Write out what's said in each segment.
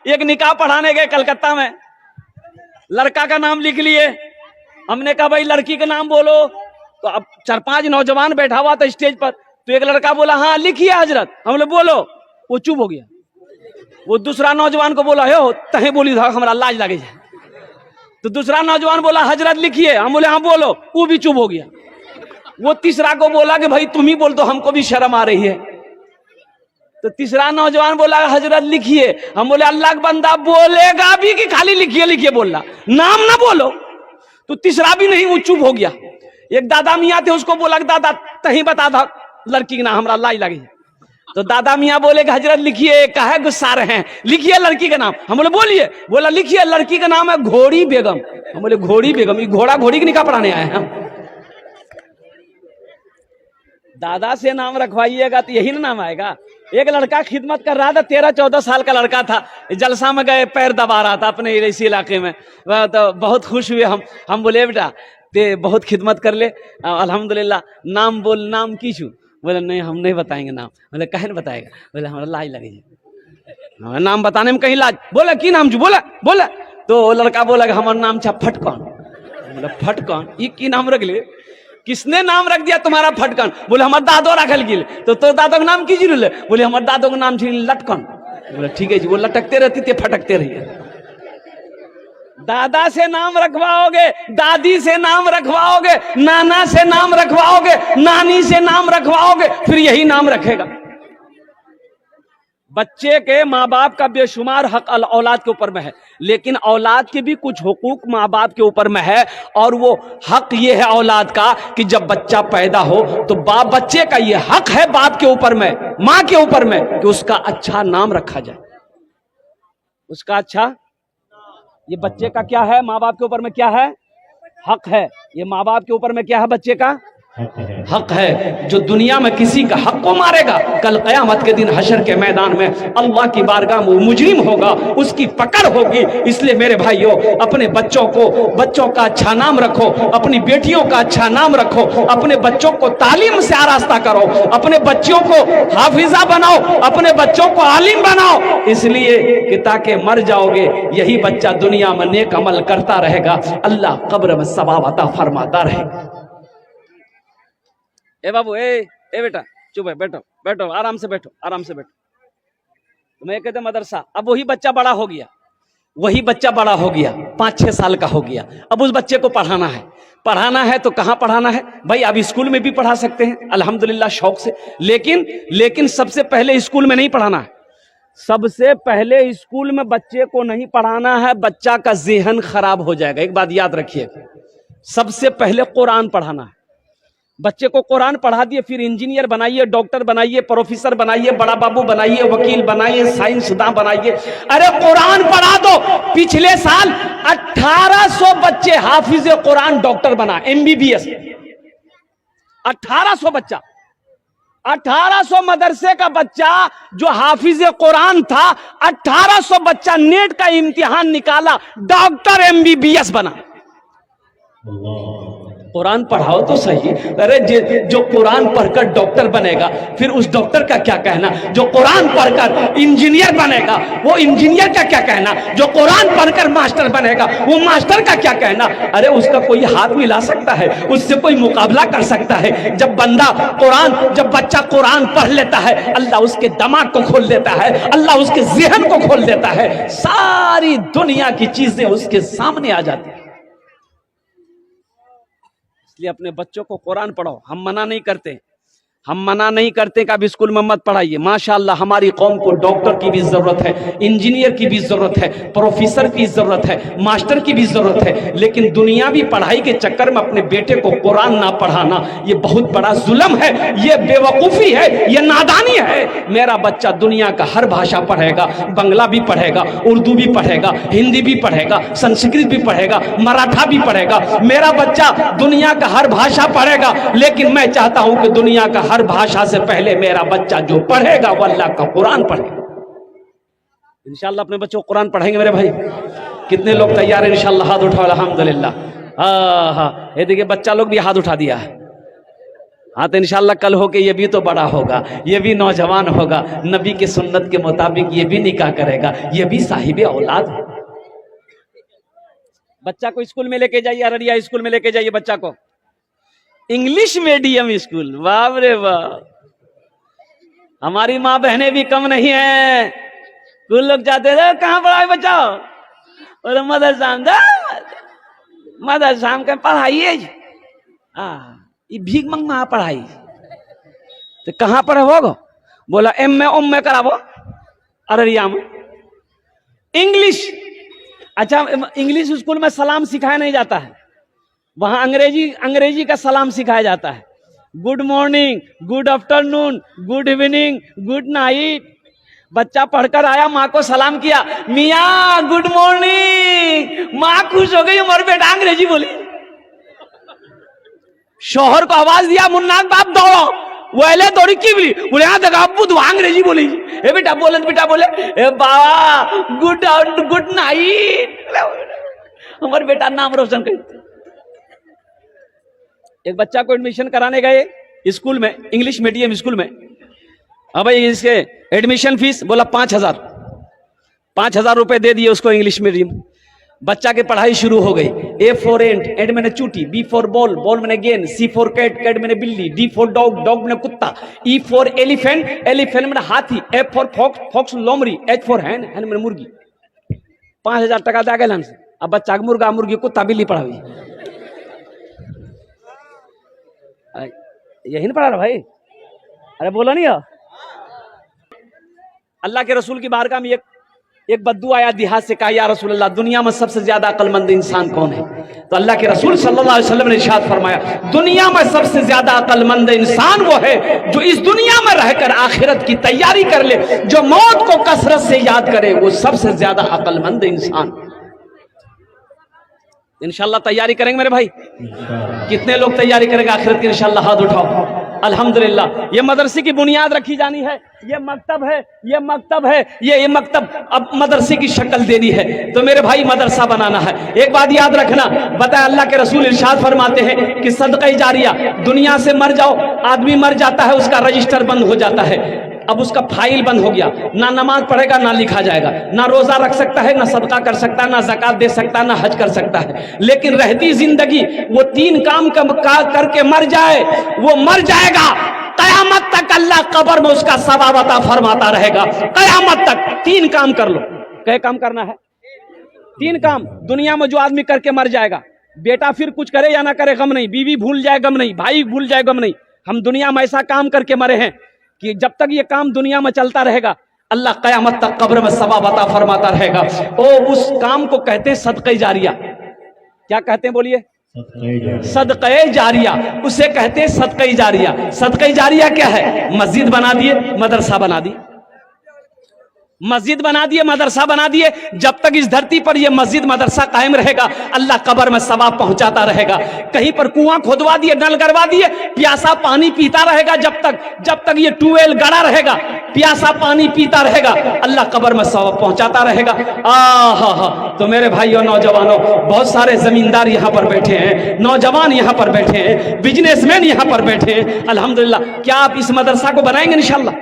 ایک نکاح پڑھانے گئے کلکتہ میں, لڑکا کا نام لکھ لیے. ہم نے کہا بھائی لڑکی کا نام بولو, تو اب 4-5 نوجوان بیٹھا ہوا تھا اسٹیج پر, تو ایک لڑکا بولا ہاں لکھیے حضرت. ہم نے بولو, وہ چپ ہو گیا. وہ دوسرا نوجوان کو بولا ہو تہیں بولی تھا ہمارا لاج لگے جائے. تو دوسرا نوجوان بولا حضرت لکھیے. ہم بولے ہاں بولو, وہ بھی چپ ہو گیا. وہ تیسرا کو بولا کہ بھائی تم ہی بول دو, ہم کو بھی شرم آ رہی ہے. تو تیسرا نوجوان بولا حضرت لکھیے. ہم بولے اللہ کا بندہ بولے گا بھی کہ خالی لکھیے لکھیے بولنا, نام نہ بولو. تو تیسرا بھی نہیں, وہ چپ ہو گیا. ایک دادا میاں تھے, اس کو بولا کہ دادا تہیں بتا تھا لڑکی کا نام, ہمارا لاج لگی. تو دادا میاں بولے کہ حضرت لکھیے, کہے گسا رہے ہیں, لکھیے لڑکی کا نام. ہم بولے بولیے. بولا لکھیے لڑکی کا نام ہے گھوڑی بیگم. ہم بولے گھوڑی بیگم, یہ گھوڑا گھوڑی کی نکاح پڑھانے آئے ہیں ہم. دادا سے نام رکھوائیے گا تو یہی نا نام آئے گا. ایک لڑکا خدمت کر رہا تھا, 13-14 سال کا لڑکا تھا. جلسہ میں گئے, پیر دبا رہا تھا اپنے اسی علاقے میں. تو بہت خوش ہوئے ہم بولے بیٹا تے بہت خدمت کر لے الحمدللہ, نام بول, نام کی چھو. بولے نہیں ہم نہیں بتائیں گے نام. بولے کہیں نہیں بتائے گا. بولے ہمارا لاج لگے جائے, نام بتانے میں کہیں لاج. بولا کی نام چھو, بولا بولا. تو لڑکا بولا کہ ہمارا نام چھا پھٹکان. بولا پھٹکان, یہ کی نام رکھ لے, کس نے نام رکھ دیا تمہارا پھٹکن؟ بولے ہمارا دادو رکھل گل. تو دادو کا نام کی جی رلے؟ بولے ہمارا دادو کا نام جی لٹکن. بولے ٹھیک ہے جی, وہ لٹکتے رہتی تھے پھٹکتے رہیے. دادا سے نام رکھواؤ گے, دادی سے نام رکھواؤ گے, نانا سے نام رکھواؤ گے, نانی سے نام رکھواؤ گے, پھر یہی نام رکھے گا. بچے کے ماں باپ کا بے شمار حق اولاد کے اوپر میں ہے, لیکن اولاد کے بھی کچھ حقوق ماں باپ کے اوپر میں ہے. اور وہ حق یہ ہے اولاد کا کہ جب بچہ پیدا ہو تو باپ, بچے کا یہ حق ہے باپ کے اوپر میں, ماں کے اوپر میں, کہ اس کا اچھا نام رکھا جائے. اس کا اچھا, یہ بچے کا کیا ہے, ماں باپ کے اوپر میں کیا ہے, حق ہے. یہ ماں باپ کے اوپر میں کیا ہے, بچے کا حق ہے. جو دنیا میں کسی کا حق کو مارے گا, کل قیامت کے دن حشر کے میدان میں اللہ کی بارگاہ میں مجرم ہوگا, اس کی پکڑ ہوگی. اس لیے میرے بھائیوں, اپنے بچوں کا اچھا نام رکھو, اپنی بیٹیوں کا اچھا نام رکھو, اپنے بچوں کو تعلیم سے آراستہ کرو, اپنے بچوں کو حافظہ بناؤ, اپنے بچوں کو عالم بناؤ. اس لیے کہ تاکہ مر جاؤ گے یہی بچہ دنیا میں نیک عمل کرتا رہے گا, اللہ قبر میں ثواب عطا فرماتا رہے گا. اے بابو, اے بیٹا چپ ہے, بیٹھو بیٹھو, آرام سے بیٹھو, آرام سے بیٹھو. میں کہتے مدرسہ, اب وہی بچہ بڑا ہو گیا, وہی بچہ بڑا ہو گیا, 5-6 سال کا ہو گیا. اب اس بچے کو پڑھانا ہے تو کہاں پڑھانا ہے بھائی؟ اب اسکول میں بھی پڑھا سکتے ہیں الحمدللہ شوق سے, لیکن سب سے پہلے اسکول میں نہیں پڑھانا ہے. سب سے پہلے اسکول میں بچے کو نہیں پڑھانا ہے, بچہ کا ذہن خراب ہو جائے گا. ایک بات یاد رکھیے, سب سے پہلے قرآن پڑھانا ہے. بچے کو قرآن پڑھا دیے, پھر انجینئر بنائیے, ڈاکٹر بنائیے, پروفیسر بنائیے, بڑا بابو بنائیے, وکیل بنائیے, سائنسداں بنائیے. ارے قرآن پڑھا دو. پچھلے سال 1800 بچے حافظ قرآن ڈاکٹر بنا, MBBS. 1800 بچہ, 1800 مدرسے کا بچہ جو حافظ قرآن تھا, 1800 بچہ نیٹ کا امتحان نکالا, ڈاکٹر MBBS بنا. قرآن پڑھاؤ تو صحیح. ارے جو قرآن پڑھ کر ڈاکٹر بنے گا, پھر اس ڈاکٹر کا کیا کہنا؟ جو قرآن پڑھ کر انجینئر بنے گا, وہ انجینئر کا کیا کہنا؟ جو قرآن پڑھ کر ماسٹر بنے گا, وہ ماسٹر کا کیا کہنا؟ ارے اس کا کوئی ہاتھ ملا سکتا ہے, اس سے کوئی مقابلہ کر سکتا ہے؟ جب بچہ قرآن پڑھ لیتا ہے, اللہ اس کے دماغ کو کھول دیتا ہے, اللہ اس کے ذہن کو کھول دیتا ہے, ساری دنیا کی چیزیں اس کے سامنے آ جاتی ہیں. اس لیے اپنے بچوں کو قرآن پڑھاؤ. ہم منع نہیں کرتے کہ اب اسکول میں مت پڑھائیے. ماشاءاللہ ہماری قوم کو ڈاکٹر کی بھی ضرورت ہے, انجینئر کی بھی ضرورت ہے, پروفیسر کی ضرورت ہے, ماسٹر کی بھی ضرورت ہے. لیکن دنیاوی پڑھائی کے چکر میں اپنے بیٹے کو قرآن نہ پڑھانا, یہ بہت بڑا ظلم ہے, یہ بے وقوفی ہے, یہ نادانی ہے. میرا بچہ دنیا کا ہر بھاشا پڑھے گا, بنگلہ بھی پڑھے گا, اردو بھی پڑھے گا, ہندی بھی پڑھے گا, سنسکرت بھی پڑھے گا, مراٹھا بھی پڑھے گا. میرا بچہ دنیا کا ہر بھاشا پڑھے گا, لیکن میں چاہتا ہوں کہ دنیا کا ہر بھاشا سے پہلے میرا بچہ جو پڑھے گا وہ اللہ کا قرآن پڑھے گا. انشاءاللہ اپنے بچوں کو قرآن پڑھائیں گے میرے بھائی. کتنے لوگ تیار ہیں انشاءاللہ؟ ہاتھ اٹھاؤ. الحمدللہ. ہاں, یہ دیکھیں بچہ لوگ بھی ہاتھ اٹھا دیا ہے. हाँ तो इंशाल्लाह कल हो के ये भी तो बड़ा होगा, ये भी नौजवान होगा, नबी के सुन्नत के मुताबिक ये भी निकाह करेगा, ये भी साहिब औलाद है। बच्चा को स्कूल में लेके जाइए, अररिया स्कूल में लेके जाइए बच्चा को, इंग्लिश मीडियम स्कूल, बाप रे बाप। हमारी माँ बहनें भी कम नहीं है, कुछ लोग जाते थे कहाँ पढ़ा है बच्चा, और मदरसा के पढ़ाइए, ये भीख मंगना पढ़ाई, तो कहाँ पर होगा, बोला एम में करावो अररिया में इंग्लिश। अच्छा, इंग्लिश स्कूल में सलाम सिखाया नहीं जाता है, वहां अंग्रेजी का सलाम सिखाया जाता है, good morning, good afternoon, good evening, good night. बच्चा पढ़कर आया, माँ को सलाम किया, मियाँ गुड मॉर्निंग, माँ खुश हो गई, हमारे बेटा अंग्रेजी बोली। शोहर को आवाज दिया, मुन्ना बाप दौड़ो, वो एले दौड़ी की बोली, बोले यहाँ तक अब्बू तो अंग्रेजी बोली, ए बेटा बोले, बेटा बोले ए बाबा गुड नाइट, हमारे बेटा नाम रोशन कर। एक बच्चा को एडमिशन कराने गए स्कूल में, इंग्लिश मीडियम स्कूल में। अब भाई इसके एडमिशन फीस, बोला 5,000 रुपए दे दिए उसको इंग्लिश मीडियम। बच्चा की पढ़ाई शुरू हो गई। ए फॉर एंट मैंने चूटी, बी फॉर बॉल, बॉल मैंने गेंद, सी फॉर कैट, कैट मैंने बिल्ली, डी फॉर डॉग, डॉग मैंने कुत्ता, ई फॉर एलिफेंट, एलिफेंट मैंने हाथी, एफ फॉर फॉक्स, फॉक्स लोमड़ी, एच फॉर हैंड, हैंड मैंने मुर्गी। 5,000 टका दे गए हमसे। अब बच्चा मुर्गा, मुर्गी, कुत्ता, बिल्ली पढ़ाई, यही नहीं पढ़ा रहा भाई, अरे बोला नहीं है। अल्लाह के रसूल की बारगाह में एक बद्दू आया देहात से, कहा या रसूल अल्लाह, दुनिया में सबसे ज्यादा अक्लमंद इंसान कौन है? तो अल्लाह के रसूल सल्लल्लाहु अलैहि वसल्लम ने इरशाद फरमाया, दुनिया में सबसे ज्यादा अक्लमंद इंसान वो है जो इस दुनिया में रहकर आखिरत की तैयारी कर ले, जो मौत को कसरत से याद करे, वो सबसे ज्यादा अक्लमंद इंसान। इंशाल्लाह तैयारी करेंगे मेरे भाई। कितने लोग तैयारी करेंगे आखिरत की? इंशाल्लाह हाथ उठाओ। अल्हम्दुलिल्लाह, ये मदरसे की बुनियाद रखी जानी है, ये मकतब है, ये मकतब है, ये मकतब अब मदरसे की शक्ल देनी है, तो मेरे भाई मदरसा बनाना है। एक बात याद रखना, बताया अल्लाह के रसूल इरशाद फरमाते हैं कि सदका जारिया, दुनिया से मर जाओ, आदमी मर जाता है, उसका रजिस्टर बंद हो जाता है, अब उसका फाइल बंद हो गया, ना नमाज पढ़ेगा ना लिखा जाएगा, ना रोजा रख सकता है, ना सदका कर सकता है, ना ज़कात दे सकता है, ना हज कर सकता है। लेकिन रहती जिंदगी वो 3 काम करके मर जाए, वो मर जाएगा, कयामत तक अल्लाह कब्र में उसका सवाब अता फरमाता रहेगा, कयामत तक। 3 काम कर लो। क्या काम करना है? 3 काम। दुनिया में जो आदमी करके मर जाएगा, बेटा फिर कुछ करे या ना करे गम नहीं, बीवी भूल जाए गम नहीं, भाई भूल जाए गम नहीं, हम दुनिया में ऐसा काम करके मरे हैं कि जब तक ये काम दुनिया में चलता रहेगा, अल्लाह कयामत तक कब्र में सवाब अता फरमाता रहेगा। उस काम को कहते हैं सदक़े जारिया। क्या कहते हैं बोलिए? सदक़े जारिया, उसे कहते हैं सदक़े जारिया। सदक़े जारिया क्या है? मस्जिद बना दिए, मदरसा बना दिए, मस्जिद बना दिए, मदरसा बना दिए, जब तक इस धरती पर यह मस्जिद मदरसा कायम रहेगा, अल्लाह कब्र में सवाब पहुंचाता रहेगा। कहीं पर कुआं खोदवा दिए, नल गड़वा दिए, प्यासा पानी पीता रहेगा, जब तक ये ट्यूबवेल गड़ा रहेगा, प्यासा पानी पीता रहेगा, अल्लाह कब्र में सवाब पहुंचाता रहेगा। तो मेरे भाइयों, नौजवानों, बहुत सारे जमींदार यहाँ पर बैठे हैं, नौजवान यहाँ पर बैठे हैं, बिजनेसमैन यहाँ पर बैठे हैं, अल्हम्दुलिल्लाह। क्या आप इस मदरसा को बनाएंगे इंशाल्लाह?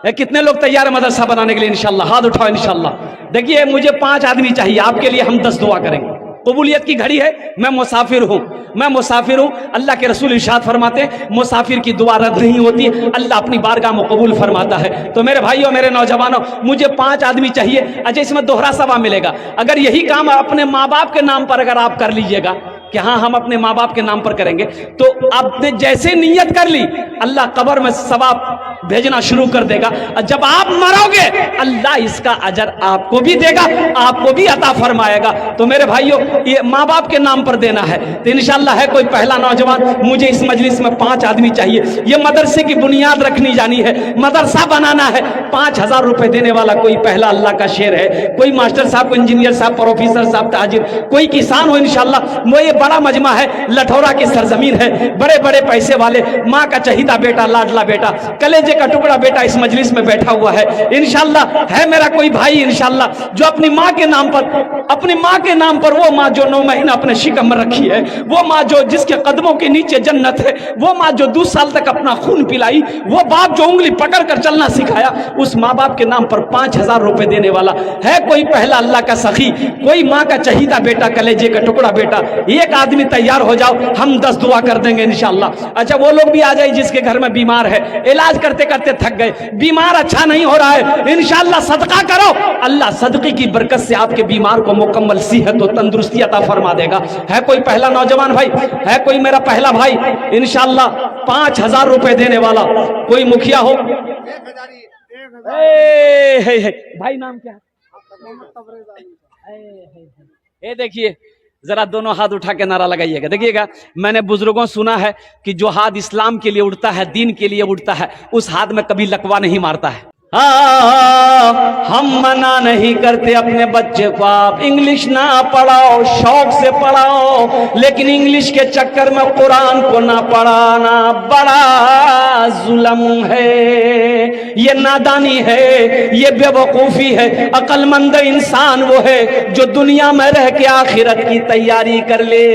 कितने लोग तैयार है मदरसा बनाने के लिए इंशाल्लाह? हाथ उठाओ इंशाल्लाह। देखिए, मुझे 5 आदमी चाहिए, आपके लिए हम 10 दुआ करेंगे। कबूलियत की घड़ी है, मैं मुसाफिर हूँ, मैं मुसाफिर हूँ। अल्लाह के रसूल इरशाद फरमाते हैं, मुसाफिर की दुआ रद्द नहीं होती, अल्लाह अपनी बारगाह में कबूल फरमाता है। तो मेरे भाइयों, मेरे नौजवानों, मुझे 5 आदमी चाहिए। अच्छा, इसमें दोहरा सवाब मिलेगा। अगर यही काम अपने माँ बाप के नाम पर अगर आप कर लीजिएगा कि हाँ हम अपने माँ बाप के नाम पर करेंगे, तो आपने जैसे नियत कर ली, अल्लाह कब्र में सवाब भेजना शुरू कर देगा। और जब आप मरोगे, अल्लाह इसका अजर आपको भी देगा, आपको भी अता फरमाएगा। तो मेरे भाइयों, ये माँ बाप के नाम पर देना है। तो इंशाल्लाह है कोई पहला नौजवान? मुझे इस मजलिस में 5 आदमी चाहिए। ये मदरसे की बुनियाद रखनी जानी है, मदरसा बनाना है। 5,000 रुपए देने वाला कोई पहला अल्लाह का शेर है। कोई मास्टर साहब, कोई इंजीनियर साहब, प्रोफेसर साहब, ताजिर, कोई किसान हो इंशाल्लाह। वो ये बड़ा मजमा है, लठौरा की सरजमीन है, बड़े बड़े पैसे वाले, माँ का चहीता बेटा, लाडला बेटा, कलेजे का टुकड़ा बेटा इस मजलिस में बैठा हुआ है, इंशाल्लाह है मेरा कोई भाई इंशाल्लाह जो अपनी माँ के नाम पर वो माँ जो 9 महीना अपने शिकम में रखी है, वो माँ जो जिसके कदमों के नीचे जन्नत है, वो माँ जो 2 साल तक अपना खून पिलाई, वो बाप जो उंगली पकड़ कर चलना सिखाया, उस माँ बाप के नाम पर 5,000 रुपए देने वाला है कोई पहला अल्लाह का सखी, कोई माँ का चहीदा बेटा, कलेजे का टुकड़ा बेटा, एक आदमी तैयार हो जाओ, हम 10 दुआ कर देंगे इंशाल्लाह। अच्छा वो लोग भी आ जाए जिसके घर में बीमार है, इलाज करते करते थक गए, बीमार अच्छा नहीं हो रहा है, इंशाल्लाह सदका करो, अल्लाह सदके की बरकत से आपके बीमार को मुकम्मल सेहत और तंदुरुस्ती अता फरमा देगा। है कोई पहला नौजवान भाई, है कोई मेरा पहला भाई इंशाल्लाह 5,000 रुपए देने वाला, कोई मुखिया हो? भाई नाम क्या है? ये देखिए जरा दोनों हाथ उठा के नारा लगाइएगा। देखिएगा मैंने बुजुर्गों सुना है कि जो हाथ इस्लाम के लिए उठता है, दीन के लिए उठता है, उस हाथ में कभी लकवा नहीं मारता है। हम मना नहीं करते अपने बच्चे को आप इंग्लिश ना पढ़ाओ, शौक से पढ़ाओ, लेकिन इंग्लिश के चक्कर में कुरान को ना पढ़ाना बड़ा जुल्म है, ये नादानी है, ये बेवकूफी है। अक्लमंद इंसान वो है जो दुनिया में रह के आखिरत की तैयारी कर ले।